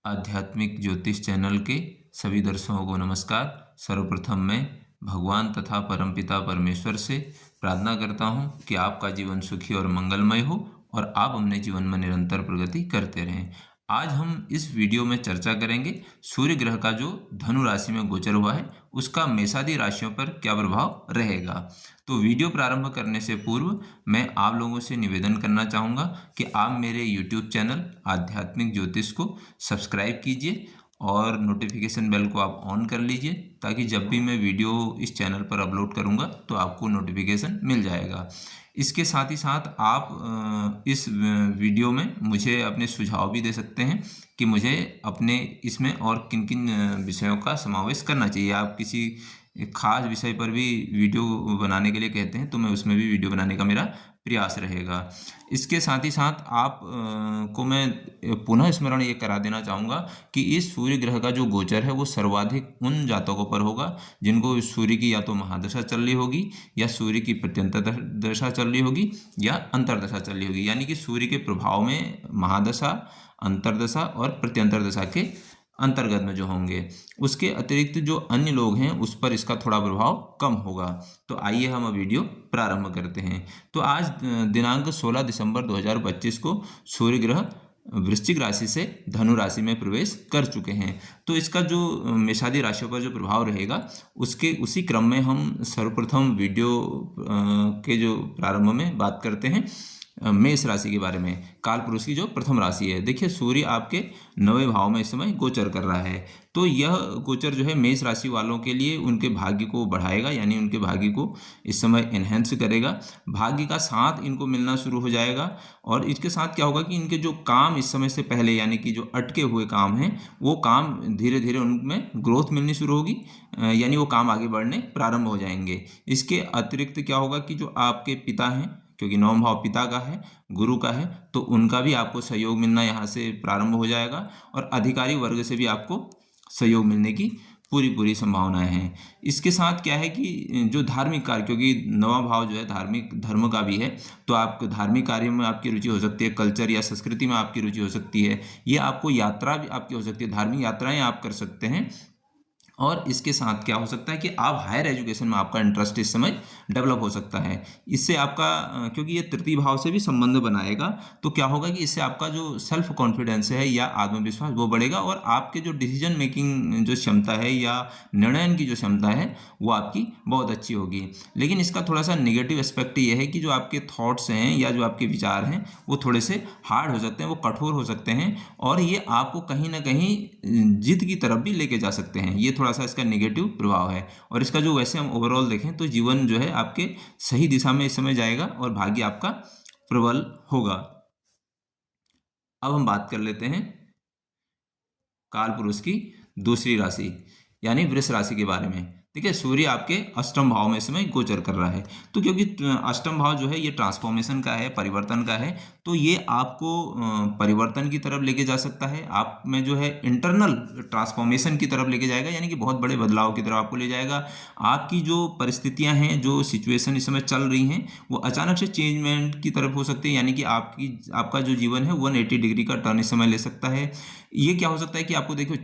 आध्यात्मिक ज्योतिष चैनल के सभी दर्शकों को नमस्कार। सर्वप्रथम मैं भगवान तथा परमपिता परमेश्वर से प्रार्थना करता हूं कि आपका जीवन सुखी और मंगलमय हो और आप अपने जीवन में निरंतर प्रगति करते रहें। आज हम इस वीडियो में चर्चा करेंगे सूर्य ग्रह का जो धनु राशि में गोचर हुआ है उसका मेषादी राशियों पर क्या प्रभाव रहेगा। तो वीडियो प्रारंभ करने से पूर्व मैं आप लोगों से निवेदन करना चाहूँगा कि आप मेरे YouTube चैनल आध्यात्मिक ज्योतिष को सब्सक्राइब कीजिए और नोटिफिकेशन बेल को आप ऑन कर लीजिए ताकि जब भी मैं वीडियो इस चैनल पर अपलोड करूँगा तो आपको नोटिफिकेशन मिल जाएगा। इसके साथ ही साथ आप इस वीडियो में मुझे अपने सुझाव भी दे सकते हैं कि मुझे अपने इसमें और किन किन विषयों का समावेश करना चाहिए। आप किसी खास विषय पर भी वीडियो बनाने के लिए कहते हैं तो मैं उसमें भी वीडियो बनाने का मेरा प्रयास रहेगा। इसके साथ ही साथ आप को मैं पुनः स्मरण ये करा देना चाहूँगा कि इस सूर्य ग्रह का जो गोचर है वो सर्वाधिक उन जातकों पर होगा जिनको सूर्य की या तो महादशा चल रही होगी या सूर्य की प्रत्यंतर दशा चल रही होगी या अंतर्दशा चल रही होगी, यानी कि सूर्य के प्रभाव में महादशा, अंतर्दशा और प्रत्यंतर दशा के अंतर्गत में जो होंगे। उसके अतिरिक्त जो अन्य लोग हैं उस पर इसका थोड़ा प्रभाव कम होगा। तो आइए हम वीडियो प्रारंभ करते हैं। तो आज दिनांक 16 दिसंबर 2025 को सूर्य ग्रह वृश्चिक राशि से धनु राशि में प्रवेश कर चुके हैं। तो इसका जो मेषादी राशियों पर जो प्रभाव रहेगा उसके उसी क्रम में हम सर्वप्रथम वीडियो के जो प्रारंभ में बात करते हैं मेष राशि के बारे में। काल पुरुष की जो प्रथम राशि है, देखिए सूर्य आपके 9वें भाव में इस समय गोचर कर रहा है। तो यह गोचर जो है मेष राशि वालों के लिए उनके भाग्य को बढ़ाएगा, यानी उनके भाग्य को इस समय एनहेंस करेगा। भाग्य का साथ इनको मिलना शुरू हो जाएगा और इसके साथ क्या होगा कि इनके जो काम इस समय से पहले यानी कि जो अटके हुए काम हैं वो काम धीरे धीरे उनमें ग्रोथ मिलनी शुरू होगी, यानी वो काम आगे बढ़ने प्रारंभ हो जाएंगे। इसके अतिरिक्त क्या होगा कि जो आपके पिता हैं, क्योंकि 9वां भाव पिता का है, गुरु का है, तो उनका भी आपको सहयोग मिलना यहाँ से प्रारंभ हो जाएगा और अधिकारी वर्ग से भी आपको सहयोग मिलने की पूरी संभावनाएं हैं। इसके साथ क्या है कि जो धार्मिक कार्य, क्योंकि 9वां भाव जो है धार्मिक धर्म का भी है, तो आप धार्मिक कार्यों में आपकी रुचि हो सकती है, कल्चर या संस्कृति में आपकी रुचि हो सकती है, ये आपको यात्रा भी आपकी हो सकती है, धार्मिक यात्राएं आप कर सकते हैं। और इसके साथ क्या हो सकता है कि आप हायर एजुकेशन में आपका इंटरेस्ट इस समय डेवलप हो सकता है। इससे आपका क्योंकि ये तृतीय भाव से भी संबंध बनाएगा, तो क्या होगा कि इससे आपका जो सेल्फ कॉन्फिडेंस है या आत्मविश्वास वो बढ़ेगा और आपके जो डिसीजन मेकिंग जो क्षमता है या निर्णय की जो क्षमता है वो आपकी बहुत अच्छी होगी। लेकिन इसका थोड़ा सा नेगेटिव एस्पेक्ट ये है कि जो आपके थॉट्स हैं या जो आपके विचार हैं वो थोड़े से हार्ड हो सकते हैं, वो कठोर हो सकते हैं और ये आपको कहीं ना कहीं जिद की तरफ भी लेके जा सकते हैं। ये थोड़ा सा इसका नेगेटिव प्रभाव है। और इसका जो वैसे हम ओवरऑल देखें तो जीवन जो है आपके सही दिशा में इस समय जाएगा और भाग्य आपका प्रबल होगा। अब हम बात कर लेते हैं काल पुरुष की दूसरी राशि यानी वृष राशि के बारे में। ठीक है, सूर्य आपके अष्टम भाव में इस समय गोचर कर रहा है। तो क्योंकि अष्टम भाव जो है ये ट्रांसफॉर्मेशन का है, परिवर्तन का है, तो ये आपको परिवर्तन की तरफ लेके जा सकता है। आप में जो है इंटरनल ट्रांसफॉर्मेशन की तरफ लेके जाएगा, यानी कि बहुत बड़े बदलाव की तरफ आपको ले जाएगा। आपकी जो परिस्थितियां हैं, जो सिचुएशन इस समय चल रही हैं, वो अचानक से चेंजमेंट की तरफ हो सकती है, यानी कि आपका जो जीवन है 180 डिग्री का टर्न इस समय ले सकता है। ये क्या हो सकता है कि आपको देखो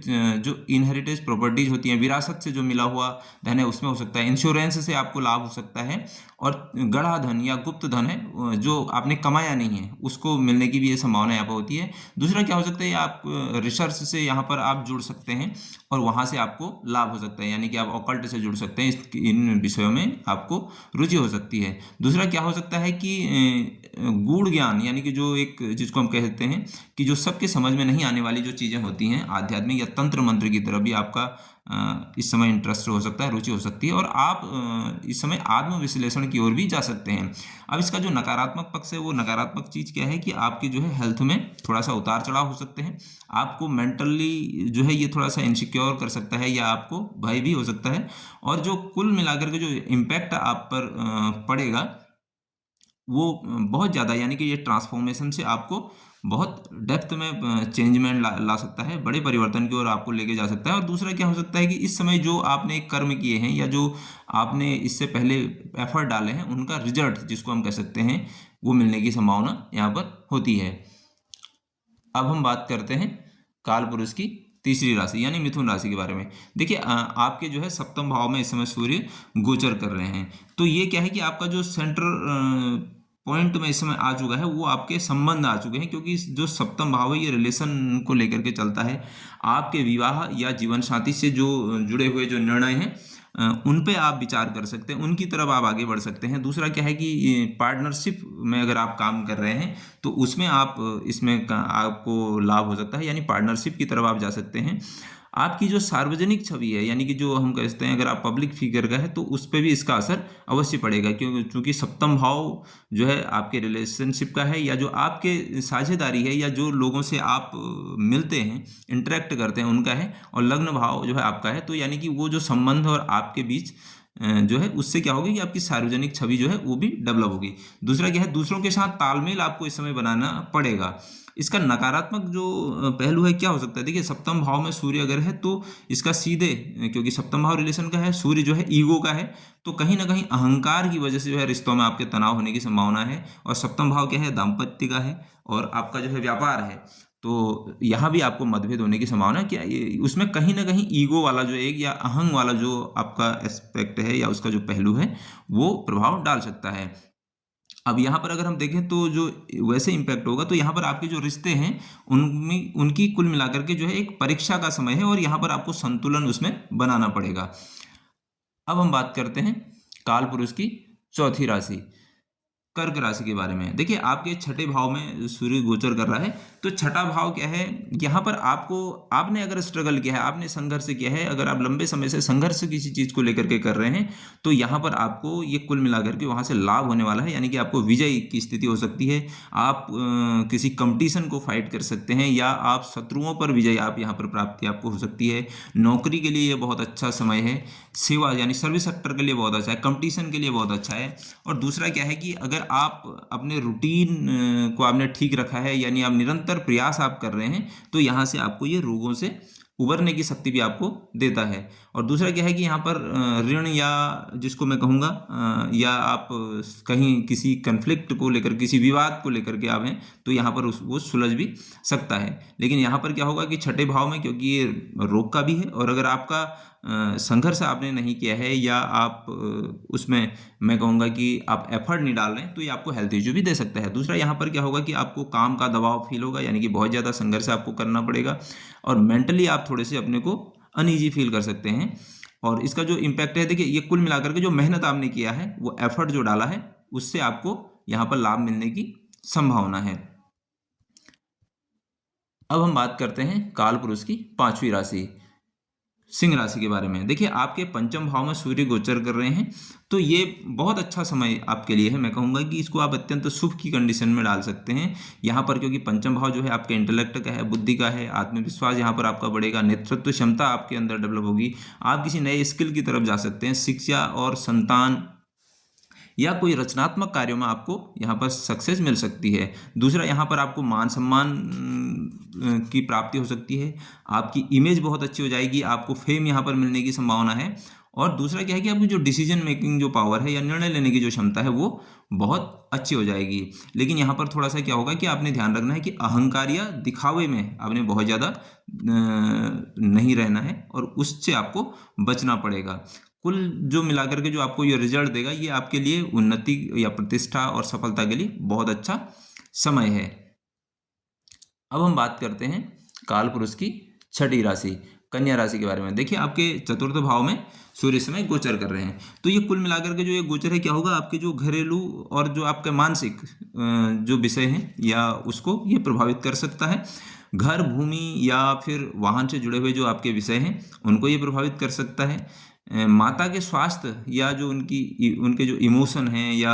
जो इनहेरिटेज प्रॉपर्टीज होती हैं, विरासत से जो मिला हुआ धन है उसमें हो सकता है, इंश्योरेंस से आपको लाभ हो सकता है और गड़ा धन या गुप्त धन है जो आपने कमाया नहीं है उसको मिलने की भी ये संभावना यहाँ पर होती है। दूसरा क्या हो सकता है, आप रिसर्च से यहाँ पर आप जुड़ सकते हैं और वहाँ से आपको लाभ हो सकता है, यानी कि आप ऑकल्ट से जुड़ सकते हैं, इन विषयों में आपको रुचि हो सकती है। दूसरा क्या हो सकता है कि गूढ़ ज्ञान, यानी कि जो एक जिसको हम कहते हैं कि जो सबके समझ में नहीं आने वाली जो चीज़ें होती हैं, आध्यात्मिक या तंत्र मंत्र की तरफ भी आपका इस समय इंटरेस्ट हो सकता है, रुचि हो सकती है और आप इस समय आत्मविश्लेषण की ओर भी जा सकते हैं। अब इसका जो नकारात्मक पक्ष है, वो नकारात्मक चीज़ क्या है कि आपकी जो है हेल्थ में थोड़ा सा उतार चढ़ाव हो सकते हैं। आपको मेंटली जो है ये थोड़ा सा इनसिक्योर कर सकता है या आपको भय भी हो सकता है और जो कुल मिलाकर के जो इम्पैक्ट आप पर पड़ेगा वो बहुत ज़्यादा, यानी कि ये ट्रांसफॉर्मेशन से आपको बहुत डेप्थ में चेंजमेंट ला सकता है, बड़े परिवर्तन की ओर आपको लेके जा सकता है। और दूसरा क्या हो सकता है कि इस समय जो आपने कर्म किए हैं या जो आपने इससे पहले एफर्ट डाले हैं उनका रिजल्ट जिसको हम कह सकते हैं वो मिलने की संभावना यहाँ पर होती है। अब हम बात करते हैं कालपुरुष की तीसरी राशि यानी मिथुन राशि के बारे में। देखिए आपके जो है सप्तम भाव में इस समय सूर्य गोचर कर रहे हैं, तो ये क्या है कि आपका जो सेंट्रल पॉइंट में इस समय आ चुका है, वो आपके संबंध आ चुके हैं, क्योंकि जो सप्तम भाव है ये रिलेशन को लेकर के चलता है। आपके विवाह या जीवन साथी से जो जुड़े हुए जो निर्णय हैं उन पे आप विचार कर सकते हैं, उनकी तरफ आप आगे बढ़ सकते हैं। दूसरा क्या है कि पार्टनरशिप में अगर आप काम कर रहे हैं तो उसमें आप इसमें आपको लाभ हो सकता है, यानी पार्टनरशिप की तरफ आप जा सकते हैं। आपकी जो सार्वजनिक छवि है, यानी कि जो हम कहते हैं अगर आप पब्लिक फिगर का है तो उस पर भी इसका असर अवश्य पड़ेगा, क्योंकि सप्तम भाव जो है आपके रिलेशनशिप का है, या जो आपके साझेदारी है, या जो लोगों से आप मिलते हैं, इंटरेक्ट करते हैं, उनका है। और लग्न भाव जो है आपका है, तो यानी कि वो जो संबंध और आपके बीच जो है उससे क्या होगी कि आपकी सार्वजनिक छवि जो है वो भी डेवलप होगी। दूसरा क्या है, दूसरों के साथ तालमेल आपको इस समय बनाना पड़ेगा। इसका नकारात्मक जो पहलू है क्या हो सकता है, देखिए सप्तम भाव में सूर्य अगर है तो इसका सीधे, क्योंकि सप्तम भाव रिलेशन का है, सूर्य जो है ईगो का है, तो कहीं ना कहीं अहंकार की वजह से जो है रिश्तों में आपके तनाव होने की संभावना है। और सप्तम भाव क्या है, दाम्पत्य का है, और आपका जो है व्यापार है, तो यहाँ भी आपको मतभेद होने की संभावना है। क्या उसमें कहीं ना कहीं ईगो वाला जो एक या अहंग वाला जो आपका एस्पेक्ट है या उसका जो पहलू है वो प्रभाव डाल सकता है। अब यहाँ पर अगर हम देखें तो जो वैसे इम्पैक्ट होगा, तो यहाँ पर आपके जो रिश्ते हैं उनमें उनकी कुल मिलाकर के जो है एक परीक्षा का समय है, और यहाँ पर आपको संतुलन उसमें बनाना पड़ेगा। अब हम बात करते हैं कालपुरुष की चौथी राशि कर्क राशि के बारे में। देखिए आपके छठे भाव में सूर्य गोचर कर रहा है, तो छठा भाव क्या है, यहाँ पर आपने अगर स्ट्रगल किया है, आपने संघर्ष किया है, अगर आप लंबे समय से संघर्ष किसी चीज़ को लेकर के कर रहे हैं, तो यहाँ पर आपको ये कुल मिलाकर के वहाँ से लाभ होने वाला है, यानी कि आपको विजय की स्थिति हो सकती है। आप किसी कंपटीशन को फाइट कर सकते हैं, या आप शत्रुओं पर विजय आप यहाँ पर प्राप्ति आपको हो सकती है। नौकरी के लिए ये बहुत अच्छा समय है, सेवा यानी सर्विस सेक्टर के लिए बहुत अच्छा है, कंपटीशन के लिए बहुत अच्छा है। और दूसरा क्या है कि अगर आप अपने रूटीन को आपने ठीक रखा है, यानी आप निरंतर प्रयास आप कर रहे हैं, तो यहाँ से आपको ये रोगों से उबरने की शक्ति भी आपको देता है। और दूसरा क्या है कि यहाँ पर ऋण, या जिसको मैं कहूँगा, या आप कहीं किसी कन्फ्लिक्ट को लेकर, किसी विवाद को लेकर के आप हैं, तो यहाँ पर वो सुलझ भी सकता है। लेकिन यहाँ पर क्या होगा कि छठे भाव में, क्योंकि ये रोग का भी है, और अगर आपका संघर्ष आपने नहीं किया है, या आप उसमें मैं कहूँगा कि आप एफर्ट नहीं डाल रहे हैं, तो ये आपको हेल्थ इश्यू भी दे सकता है। दूसरा यहाँ पर क्या होगा कि आपको काम का दबाव फील होगा, यानी कि बहुत ज़्यादा संघर्ष आपको करना पड़ेगा, और मेंटली आप थोड़े से अपने को अनईजी फील कर सकते हैं। और इसका जो इम्पैक्ट है, देखिए ये कुल मिलाकर के जो मेहनत आपने किया है, वो एफर्ट जो डाला है, उससे आपको यहाँ पर लाभ मिलने की संभावना है। अब हम बात करते हैं कालपुरुष की पांचवी राशि सिंह राशि के बारे में। देखिए आपके पंचम भाव में सूर्य गोचर कर रहे हैं, तो ये बहुत अच्छा समय आपके लिए है। मैं कहूँगा कि इसको आप अत्यंत शुभ की कंडीशन में डाल सकते हैं यहाँ पर, क्योंकि पंचम भाव जो है आपके इंटेलेक्ट का है, बुद्धि का है, आत्मविश्वास यहाँ पर आपका बढ़ेगा, नेतृत्व क्षमता आपके अंदर डेवलप होगी, आप किसी नए स्किल की तरफ जा सकते हैं, शिक्षा और संतान या कोई रचनात्मक कार्यों में आपको यहाँ पर सक्सेस मिल सकती है। दूसरा यहाँ पर आपको मान सम्मान की प्राप्ति हो सकती है, आपकी इमेज बहुत अच्छी हो जाएगी, आपको फेम यहाँ पर मिलने की संभावना है। और दूसरा क्या है कि आपकी जो डिसीजन मेकिंग जो पावर है, या निर्णय लेने की जो क्षमता है, वो बहुत अच्छी हो जाएगी। लेकिन यहाँ पर थोड़ा सा क्या होगा कि आपने ध्यान रखना है कि अहंकार या दिखावे में आपने बहुत ज़्यादा नहीं रहना है, और उससे आपको बचना पड़ेगा। कुल जो मिलाकर के जो आपको ये रिजल्ट देगा, ये आपके लिए उन्नति या प्रतिष्ठा और सफलता के लिए बहुत अच्छा समय है। अब हम बात करते हैं कालपुरुष की छठी राशि कन्या राशि के बारे में। देखिए आपके चतुर्थ भाव में सूर्य समय गोचर कर रहे हैं, तो ये कुल मिलाकर के जो ये गोचर है, क्या होगा, आपके जो घरेलू और जो आपके मानसिक जो विषय हैं, या उसको ये प्रभावित कर सकता है। घर, भूमि या फिर वाहन से जुड़े हुए जो आपके विषय हैं, उनको ये प्रभावित कर सकता है। माता के स्वास्थ्य या जो उनके जो इमोशन हैं या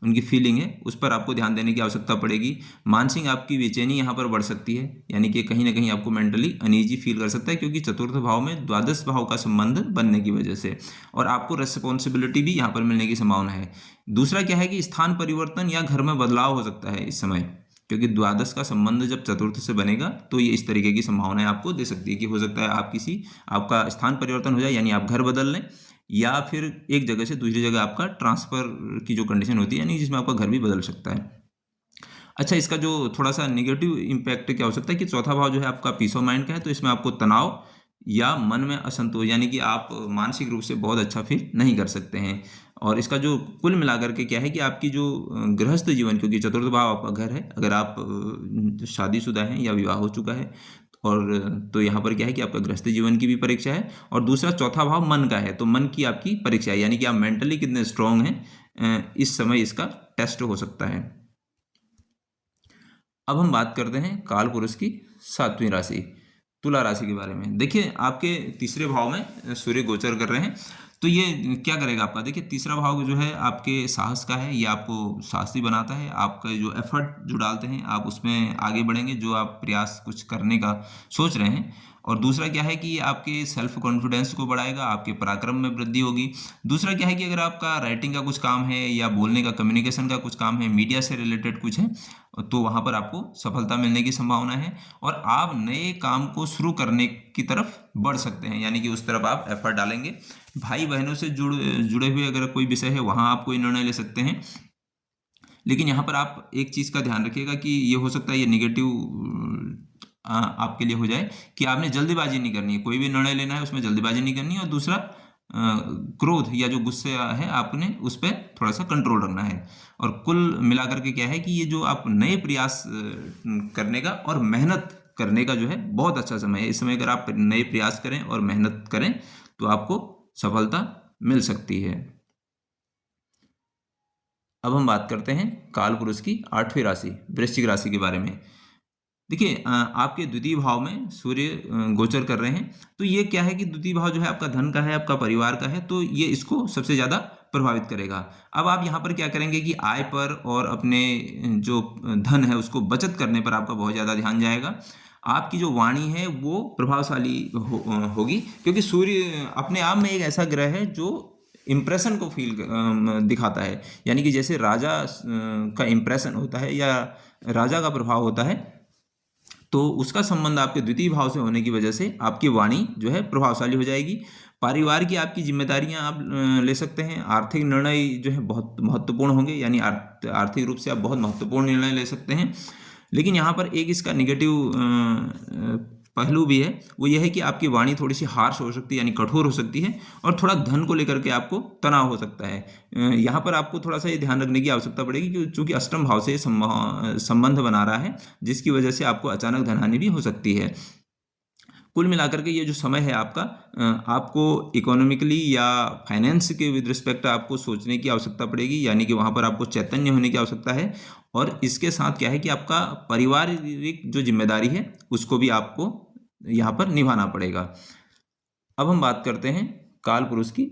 उनकी फीलिंग है, उस पर आपको ध्यान देने की आवश्यकता पड़ेगी। मानसिक आपकी बेचैनी यहाँ पर बढ़ सकती है, यानी कि कहीं ना कहीं आपको मेंटली अनईजी फील कर सकता है, क्योंकि चतुर्थ भाव में द्वादश भाव का संबंध बनने की वजह से, और आपको रिस्पॉन्सिबिलिटी भी यहाँ पर मिलने की संभावना है। दूसरा क्या है कि स्थान परिवर्तन या घर में बदलाव हो सकता है इस समय, क्योंकि द्वादश का संबंध जब चतुर्थ से बनेगा, तो ये इस तरीके की संभावनाएं आपको दे सकती है कि हो सकता है आपका स्थान परिवर्तन हो जाए, यानी आप घर बदल लें, या फिर एक जगह से दूसरी जगह आपका ट्रांसफ़र की जो कंडीशन होती है, यानी जिसमें आपका घर भी बदल सकता है। अच्छा, इसका जो थोड़ा सा नेगेटिव इम्पैक्ट क्या हो सकता है कि चौथा भाव जो है आपका पीस ऑफ माइंड का है, तो इसमें आपको तनाव या मन में असंतोष, यानी कि आप मानसिक रूप से बहुत अच्छा फील नहीं कर सकते हैं। और इसका जो कुल मिलाकर के क्या है कि आपकी जो गृहस्थ जीवन, क्योंकि चतुर्थ भाव आपका घर है, अगर आप शादीशुदा हैं या विवाह हो चुका है, और तो यहाँ पर क्या है कि आपका गृहस्थ जीवन की भी परीक्षा है, और दूसरा चौथा भाव मन का है, तो मन की आपकी परीक्षा है, यानी कि आप मेंटली कितने स्ट्रांग हैं, इस समय इसका टेस्ट हो सकता है। अब हम बात करते हैं काल पुरुष की 7वीं राशि तुला राशि के बारे में। देखिए, आपके तीसरे भाव में सूर्य गोचर कर रहे हैं, तो ये क्या करेगा आपका। देखिए, तीसरा भाव जो है आपके साहस का है, ये आपको साहसी बनाता है। आपका जो एफर्ट जो डालते हैं आप उसमें आगे बढ़ेंगे, जो आप प्रयास कुछ करने का सोच रहे हैं। और दूसरा क्या है कि ये आपके सेल्फ कॉन्फिडेंस को बढ़ाएगा, आपके पराक्रम में वृद्धि होगी। दूसरा क्या है कि अगर आपका राइटिंग का कुछ काम है या बोलने का, कम्युनिकेशन का कुछ काम है, मीडिया से रिलेटेड कुछ है, तो वहाँ पर आपको सफलता मिलने की संभावना है, और आप नए काम को शुरू करने की तरफ बढ़ सकते हैं, यानी कि उस तरफ आप एफर्ट डालेंगे। भाई बहनों से जुड़े हुए अगर कोई विषय है, वहाँ आप कोई निर्णय ले सकते हैं। लेकिन यहाँ पर आप एक चीज़ का ध्यान रखिएगा कि ये हो सकता है ये निगेटिव आपके लिए हो जाए कि आपने जल्दीबाजी नहीं करनी है, कोई भी निर्णय लेना है उसमें जल्दीबाजी नहीं करनी है। और दूसरा, क्रोध या जो गुस्से है आपने उस पर थोड़ा सा कंट्रोल रखना है। और कुल मिलाकर के क्या है कि ये जो आप नए प्रयास करने का और मेहनत करने का जो है बहुत अच्छा समय है। इस समय अगर आप नए प्रयास करें और मेहनत करें तो आपको सफलता मिल सकती है। अब हम बात करते हैं काल पुरुष की 8वीं राशि वृश्चिक राशि के बारे में। देखिए, आपके द्वितीय भाव में सूर्य गोचर कर रहे हैं, तो ये क्या है कि द्वितीय भाव जो है आपका धन का है, आपका परिवार का है, तो ये इसको सबसे ज़्यादा प्रभावित करेगा। अब आप यहाँ पर क्या करेंगे कि आय पर और अपने जो धन है उसको बचत करने पर आपका बहुत ज़्यादा ध्यान जाएगा। आपकी जो वाणी है वो प्रभावशाली होगी, क्योंकि सूर्य अपने आप में एक ऐसा ग्रह है जो इम्प्रेशन को दिखाता है, यानी कि जैसे राजा का इम्प्रेशन होता है या राजा का प्रभाव होता है, तो उसका संबंध आपके द्वितीय भाव से होने की वजह से आपकी वाणी जो है प्रभावशाली हो जाएगी। परिवार की आपकी जिम्मेदारियां आप ले सकते हैं। आर्थिक निर्णय जो है बहुत महत्वपूर्ण होंगे, यानी आर्थिक रूप से आप बहुत महत्वपूर्ण निर्णय ले सकते हैं। लेकिन यहाँ पर एक इसका निगेटिव पहलू भी है, वो यह है कि आपकी वाणी थोड़ी सी हार्श हो सकती है, यानी कठोर हो सकती है, और थोड़ा धन को लेकर के आपको तनाव हो सकता है। यहाँ पर आपको थोड़ा सा ये ध्यान रखने की आवश्यकता पड़ेगी कि चूंकि अष्टम भाव से संबंध बना रहा है, जिसकी वजह से आपको अचानक धनहानि भी हो सकती है। कुल मिलाकर के ये जो समय है आपका, आपको इकोनॉमिकली या फाइनेंस के विद रिस्पेक्ट आपको सोचने की आवश्यकता पड़ेगी, यानी कि वहाँ पर आपको चैतन्य होने की आवश्यकता है। और इसके साथ क्या है कि आपका पारिवारिक जो जिम्मेदारी है उसको भी आपको यहाँ पर निभाना पड़ेगा। अब हम बात करते हैं काल पुरुष की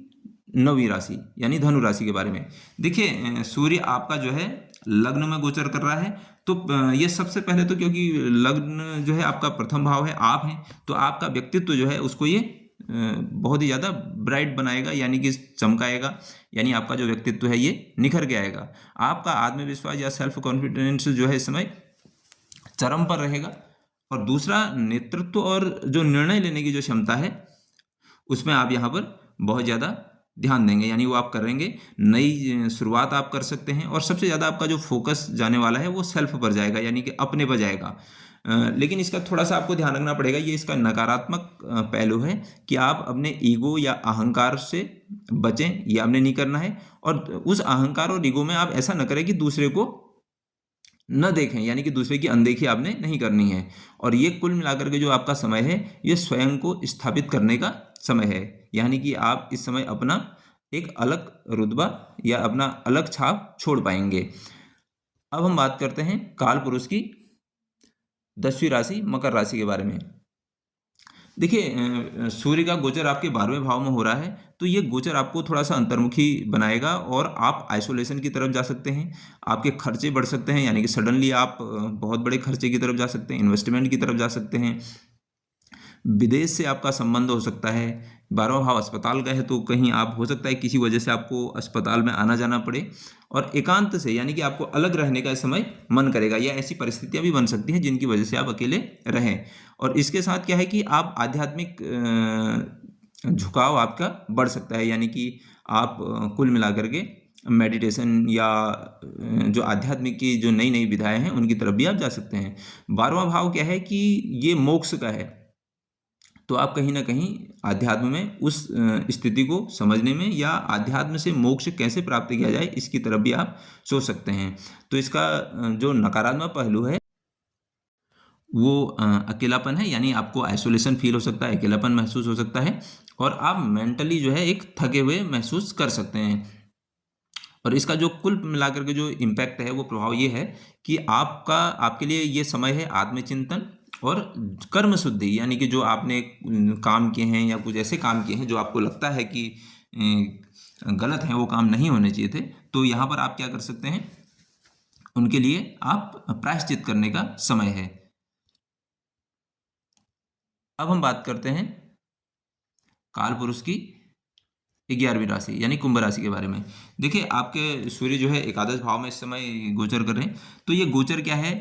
9वीं राशि यानी धनु राशि के बारे में। देखिए, सूर्य आपका जो है लग्न में गोचर कर रहा है, तो ये सबसे पहले तो क्योंकि लग्न जो है आपका प्रथम भाव है, आप हैं, तो आपका व्यक्तित्व जो है उसको ये बहुत ही ज़्यादा ब्राइट बनाएगा, यानी कि चमकाएगा, यानी आपका जो व्यक्तित्व है ये निखर के आएगा। आपका आत्मविश्वास या सेल्फ कॉन्फिडेंस जो है इस समय चरम पर रहेगा। और दूसरा, नेतृत्व और जो निर्णय लेने की जो क्षमता है उसमें आप यहाँ पर बहुत ज़्यादा ध्यान देंगे, यानी वो आप करेंगे। नई शुरुआत आप कर सकते हैं, और सबसे ज़्यादा आपका जो फोकस जाने वाला है वो सेल्फ पर जाएगा, यानी कि अपने पर जाएगा। लेकिन इसका थोड़ा सा आपको ध्यान रखना पड़ेगा, ये इसका नकारात्मक पहलू है कि आप अपने ईगो या अहंकार से बचें, ये आपने नहीं करना है। और उस अहंकार और ईगो में आप ऐसा न करें कि दूसरे को न देखें, यानी कि दूसरे की अनदेखी आपने नहीं करनी है। और ये कुल मिलाकर के जो आपका समय है ये स्वयं को स्थापित करने का समय है, यानी कि आप इस समय अपना एक अलग रुतबा या अपना अलग छाप छोड़ पाएंगे। अब हम बात करते हैं काल पुरुष की 10वीं राशि मकर राशि के बारे में। देखिए, सूर्य का गोचर आपके 12वें भाव में हो रहा है, तो ये गोचर आपको थोड़ा सा अंतर्मुखी बनाएगा और आप आइसोलेशन की तरफ जा सकते हैं। आपके खर्चे बढ़ सकते हैं, यानी कि सडनली आप बहुत बड़े खर्चे की तरफ जा सकते हैं, इन्वेस्टमेंट की तरफ जा सकते हैं। विदेश से आपका संबंध हो सकता है। 12वां भाव अस्पताल का है, तो कहीं आप हो सकता है किसी वजह से आपको अस्पताल में आना जाना पड़े। और एकांत से, यानी कि आपको अलग रहने का इस समय मन करेगा, या ऐसी परिस्थितियां भी बन सकती हैं जिनकी वजह से आप अकेले रहें। और इसके साथ क्या है कि आप आध्यात्मिक झुकाव आपका बढ़ सकता है, यानी कि आप कुल मिलाकर के मेडिटेशन या जो आध्यात्मिक की जो नई नई विधाएं हैं उनकी तरफ भी आप जा सकते हैं। 12वां भाव क्या है कि ये मोक्ष का है, तो आप कहीं ना कहीं आध्यात्म में उस स्थिति को समझने में या आध्यात्म से मोक्ष कैसे प्राप्त किया जाए इसकी तरफ भी आप सोच सकते हैं। तो इसका जो नकारात्मक पहलू है वो अकेलापन है, यानी आपको आइसोलेशन फील हो सकता है, अकेलापन महसूस हो सकता है और आप मेंटली जो है एक थके हुए महसूस कर सकते हैं। और इसका जो कुल मिलाकर के जो इम्पैक्ट है वो प्रभाव ये है कि आपके लिए ये समय है आत्मचिंतन और कर्म शुद्धि, यानी कि जो आपने काम किए हैं या कुछ ऐसे काम किए हैं जो आपको लगता है कि गलत हैं, वो काम नहीं होने चाहिए थे, तो यहाँ पर आप क्या कर सकते हैं, उनके लिए आप प्रायश्चित करने का समय है। अब हम बात करते हैं काल पुरुष की 11वीं राशि यानी कुंभ राशि के बारे में। देखिए, आपके सूर्य जो है एकादश भाव में इस समय गोचर कर रहे हैं, तो ये गोचर क्या है,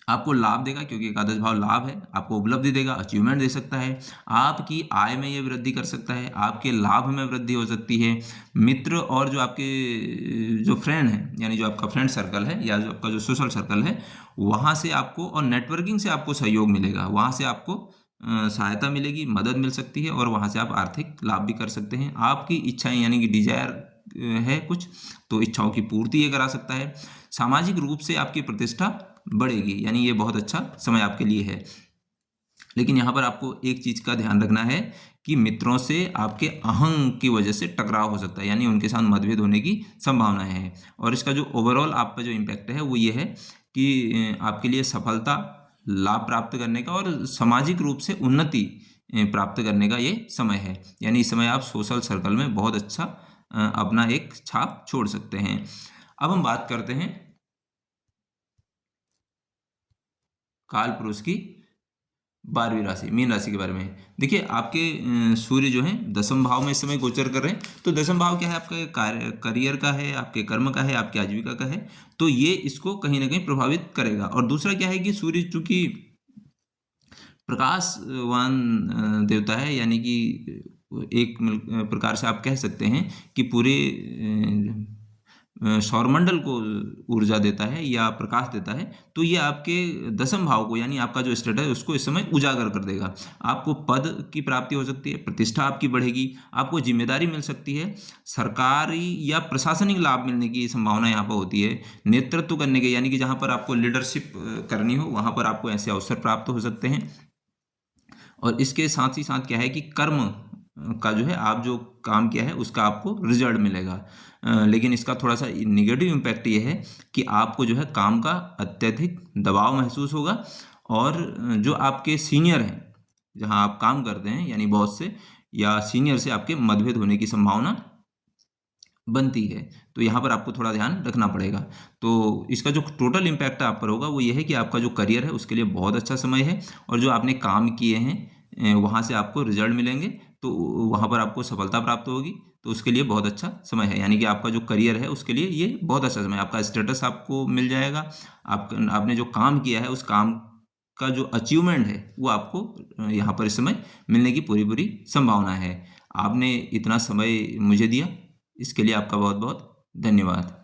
आपको लाभ देगा क्योंकि एकादश भाव लाभ है, आपको उपलब्धि देगा, अचीवमेंट दे सकता है, आपकी आय में ये वृद्धि कर सकता है, आपके लाभ में वृद्धि हो सकती है, मित्र और जो आपके जो फ्रेंड हैं यानी जो आपका फ्रेंड सर्कल है या जो आपका जो सोशल सर्कल है वहाँ से आपको और नेटवर्किंग से आपको सहयोग मिलेगा, वहाँ से आपको सहायता मिलेगी, मदद मिल सकती है और वहाँ से आप आर्थिक लाभ भी कर सकते हैं। आपकी इच्छाएं यानी कि डिजायर है कुछ, तो इच्छाओं की पूर्ति ये करा सकता है। सामाजिक रूप से आपकी प्रतिष्ठा बढ़ेगी, यानी ये बहुत अच्छा समय आपके लिए है। लेकिन यहाँ पर आपको एक चीज़ का ध्यान रखना है कि मित्रों से आपके अहंग की वजह से टकराव हो सकता है, यानी उनके साथ मतभेद होने की संभावना है। और इसका जो ओवरऑल आप पर जो इम्पैक्ट है वो ये है कि आपके लिए सफलता, लाभ प्राप्त करने का और सामाजिक रूप से उन्नति प्राप्त करने का ये समय है, यानी इस समय आप सोशल सर्कल में बहुत अच्छा अपना एक छाप छोड़ सकते हैं। अब हम बात करते हैं काल पुरुष की 12वीं राशि मीन राशि के बारे में। देखिए, आपके सूर्य जो है 10वें भाव में इस समय गोचर कर रहे हैं, तो 10वां भाव क्या है, आपके करियर का है, आपके कर्म का है, आपके आजीविका का है, तो ये इसको कहीं ना कहीं प्रभावित करेगा। और दूसरा क्या है कि सूर्य चूंकि प्रकाशवान देवता है, यानी कि एक प्रकार से आप कह सकते हैं कि पूरे सौरमंडल को ऊर्जा देता है या प्रकाश देता है, तो ये आपके 10वें भाव को यानी आपका जो स्टेटस है उसको इस समय उजागर कर देगा। आपको पद की प्राप्ति हो सकती है, प्रतिष्ठा आपकी बढ़ेगी, आपको जिम्मेदारी मिल सकती है, सरकारी या प्रशासनिक लाभ मिलने की संभावना यहाँ पर होती है। नेतृत्व करने के यानी कि जहाँ पर आपको लीडरशिप करनी हो वहाँ पर आपको ऐसे अवसर प्राप्त हो सकते हैं। और इसके साथ ही साथ क्या है कि कर्म का जो है आप जो काम किया है उसका आपको रिजल्ट मिलेगा। लेकिन इसका थोड़ा सा निगेटिव इम्पैक्ट ये है कि आपको जो है काम का अत्यधिक दबाव महसूस होगा और जो आपके सीनियर हैं जहां आप काम करते हैं यानी बॉस से या सीनियर से आपके मतभेद होने की संभावना बनती है, तो यहाँ पर आपको थोड़ा ध्यान रखना पड़ेगा। तो इसका जो टोटल इम्पैक्ट आप पर होगा वो ये है कि आपका जो करियर है उसके लिए बहुत अच्छा समय है और जो आपने काम किए हैं वहाँ से आपको रिजल्ट मिलेंगे, तो वहाँ पर आपको सफलता प्राप्त होगी, तो उसके लिए बहुत अच्छा समय है। यानी कि आपका जो करियर है उसके लिए ये बहुत अच्छा समय है, आपका स्टेटस आपको मिल जाएगा, आपने जो काम किया है उस काम का जो अचीवमेंट है वो आपको यहाँ पर इस समय मिलने की पूरी पूरी संभावना है। आपने इतना समय मुझे दिया, इसके लिए आपका बहुत बहुत धन्यवाद।